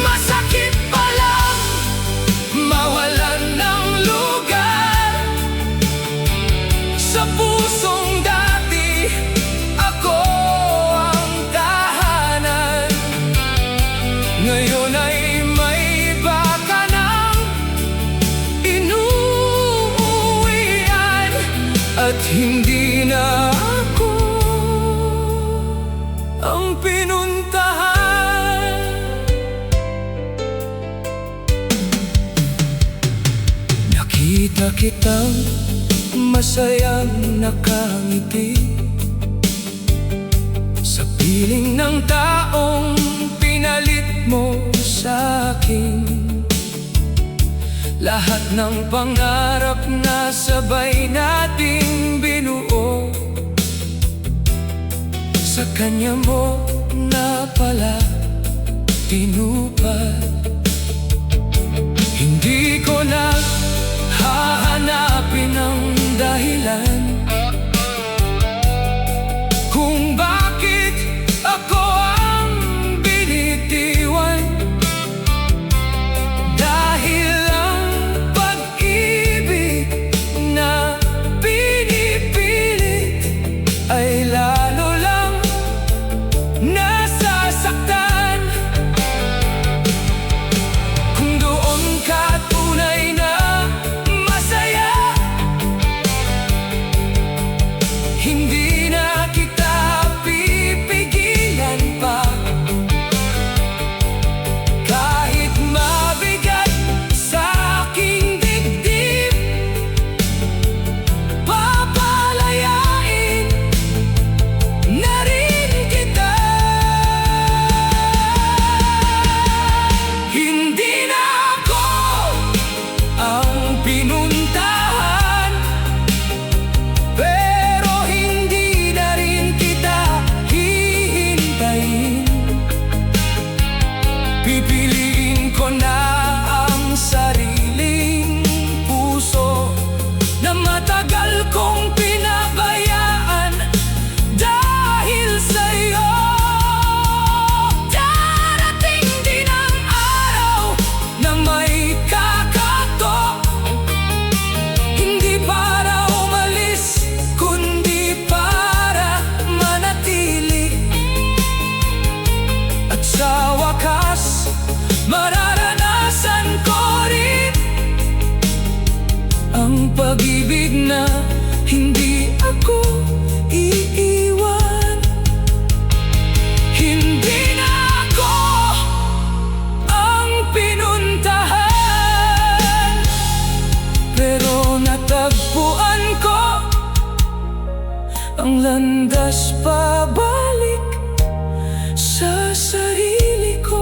Speaker 1: Masakit pa lang mawalan ng lugar sa pusong dati. Ako ang tahanan. Ngayon ay may iba ka nang inuuwian, at hindi na ako ang pinuntahan. Nakita kitang masayang nakangiti sa piling ng taong pinalit mo sa'kin. Lahat ng pangarap na sabay nating binuo, sa kanya mo na pala tinupad. Hindi ko na hahanapin ang dahilan kung bakit ako ang binitiwan. Dahil ang pag-ibig na pinipilit ay lalo lang nasasaktan. Kung doon ka tunay na masaya, hindi na kita pipigilan pa. Kahit mabigat sa aking dibdib, papalayain na rin kita. Hindi na ako ang pinuntahan, pero hindi na rin kita hihintayin. Pipiliin ko na ang sariling puso na matagal kong pinabayaan dahil sa'yo. Darating din ang araw na may kakatok, hindi para umalis kundi para manatili. At sa wakas, mararanasan
Speaker 2: ang landas pabalik sa sarili ko.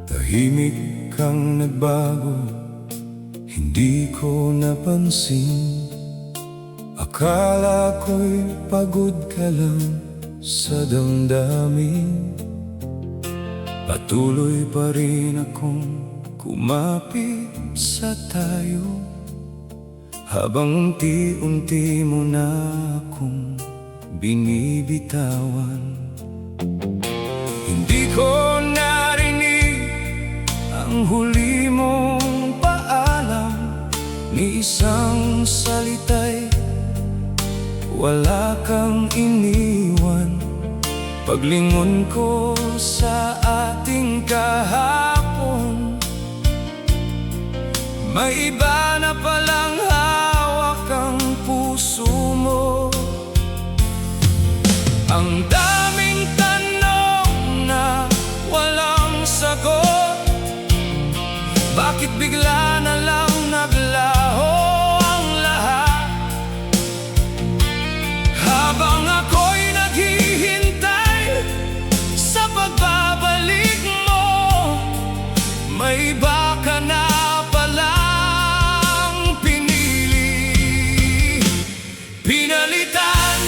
Speaker 1: Tahimik kang nagbago, hindi ko napansin. Akala ko'y pagod ka lang sa damdamin. Patuloy pa rin akong kumapit sa tayo, habang unti-unti mo na akong binibitawan. Hindi ko narinig ang huli mong paalam, ni isang salita'y wala kang iniwan. Paglingon ko sa ating kahapon, may iba na palang hawak ang puso mo. Ang daming tanong na walang sagot, bakit bigla na lang naglaho ang lahat? Habang ako'y naghihintay sa pagbabalik mo, may iba ka na palang pinili. Pinalitan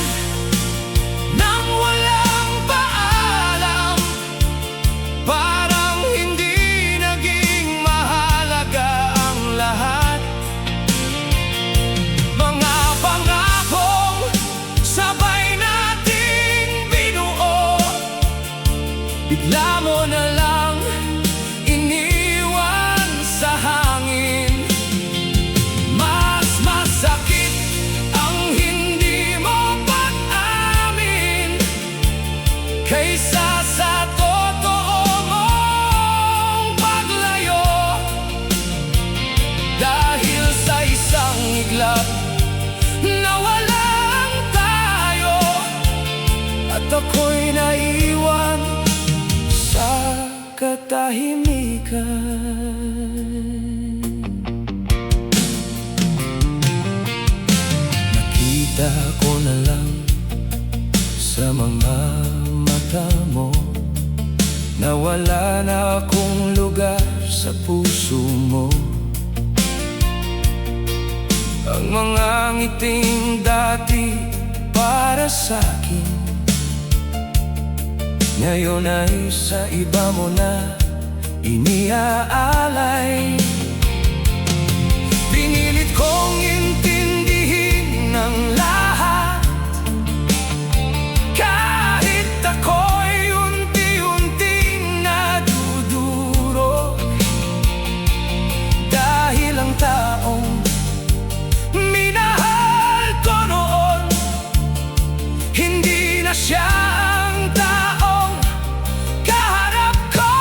Speaker 1: ng walang paalam, parang hindi naging mahalaga ang lahat. Mga pangakong sabay nating binuo, bigla mo na lang iniwan sa hangin. Mas masakit ang hindi mo pag-amin kaysa sa totoo mong paglayo. Dahil sa isang iglap, nawalan tayo, at ako'y naiwan sa katahimikan. Nakita ko na lang sa mga mata mo na wala na akong lugar sa puso mo. Ang mga ngiting dati para sa'kin, ngayon ay sa iba mo na iniaalay. Pinilit kong intindihin ang lahat, kahit ako'y unti-unting nadudurog. Dahil ang taong minahal ko noon, hindi na siya ang taong kaharap ko.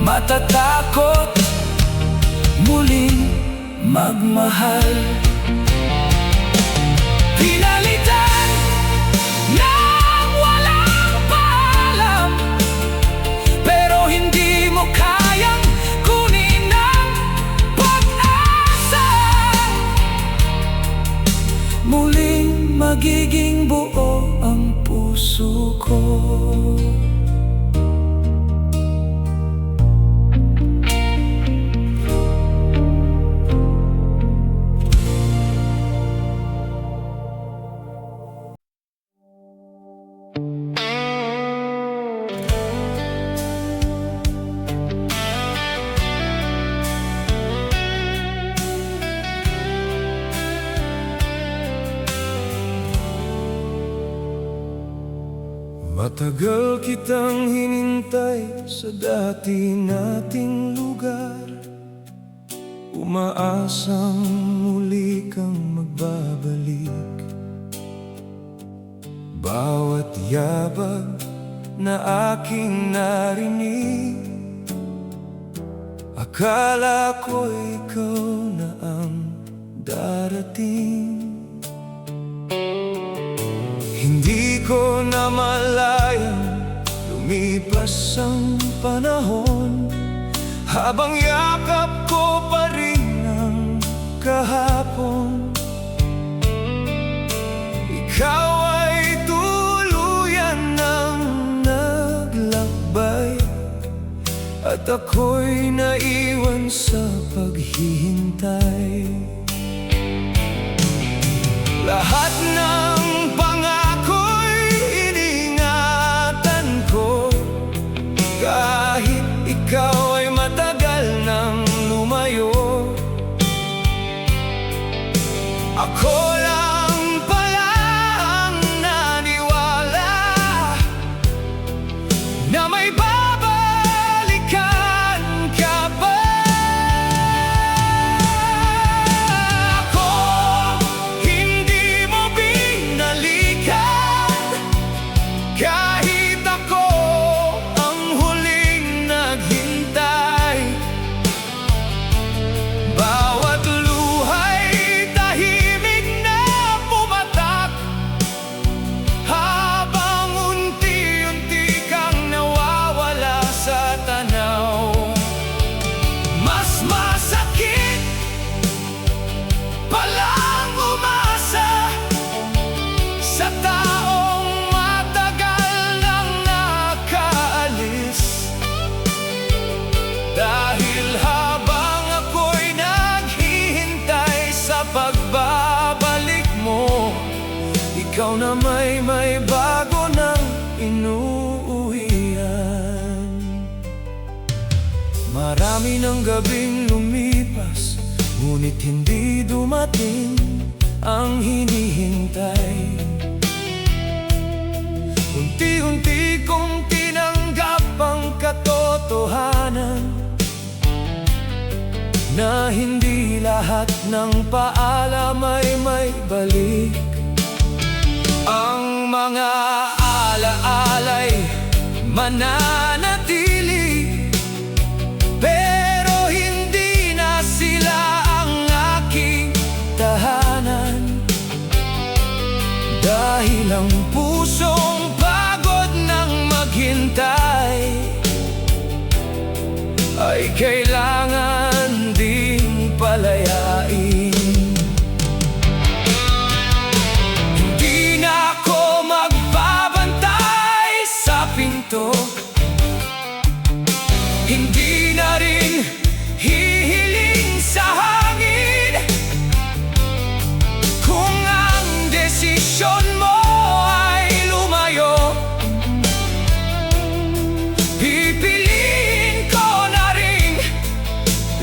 Speaker 1: matatakot muling magmahal. Pinalitan ng walang paalam, pero hindi mo kayang kunin ang pag-asa. Muling magiging buo ang puso ko. Matagal kitang hinintay sa dati nating lugar, umaasang muli kang magbabalik. Bawat yabag na aking narinig, akala ko ikaw na ang darating. Hindi ko na malayang lumipas ang panahon, habang yakap ko pa rin ang kahapon. Ikaw ay tuluyan ng naglakbay, at ako'y naiwan sa paghihintay. Lahat ng pangako'y iningatan ko, kahit ikaw ay matagal nang lumayo. Ako lang pala ang naniwala na may babalikan ka pa. Ako hindi mo binalikan, kahit ako ang huling naghintay. Bawat luha'y tahimik na pumatak, habang unti-unti kang nawawala sa tanaw. Mas masakit palang umasa sa taong matagal nang nakaalis, dahil habang ako'y naghihintay sa pagbabalik mo, ikaw na may bago nang inuuwian. Marami ng gabing lumipas, ngunit hindi dumating ang hinihintay. Unti-unti kong tinanggap ang katotohanan na hindi lahat ng paalam ay may balik. Ang mga alaala'y mananatili, pero hindi na sila ang aking tahanan, dahil ang pusong pagod ng maghintay ay kailangan ding palayain. Hindi na ako magbabantay sa pinto, hindi na rin hihiling sa hangin. Kung ang desisyon mo ay lumayo, pipiliin ko na rin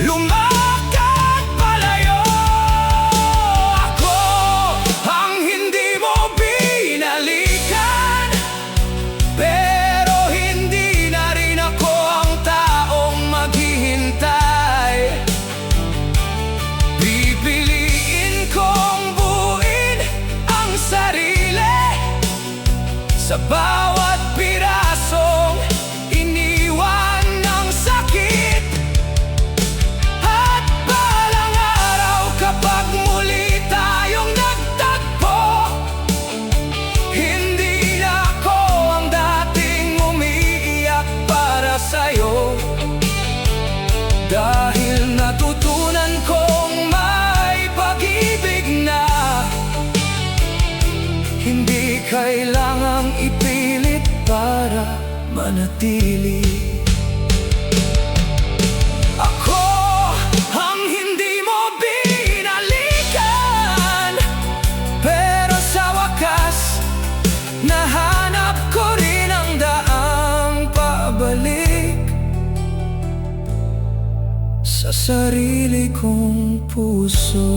Speaker 1: lumakad palayo. Ako ang hindi mo binalikan, pero hindi na rin ako ang taong maghihintay. Pipiliin kong buuin ang sarili sa bawat pirasong iniwan ng sakit. Dahil natutunan kong may pag-ibig na hindi kailangang ipilit para manatili. Ako ang hindi mo binalikan, pero sa wakas nahanap ko rin ang daang pabalik sa sarili kong puso.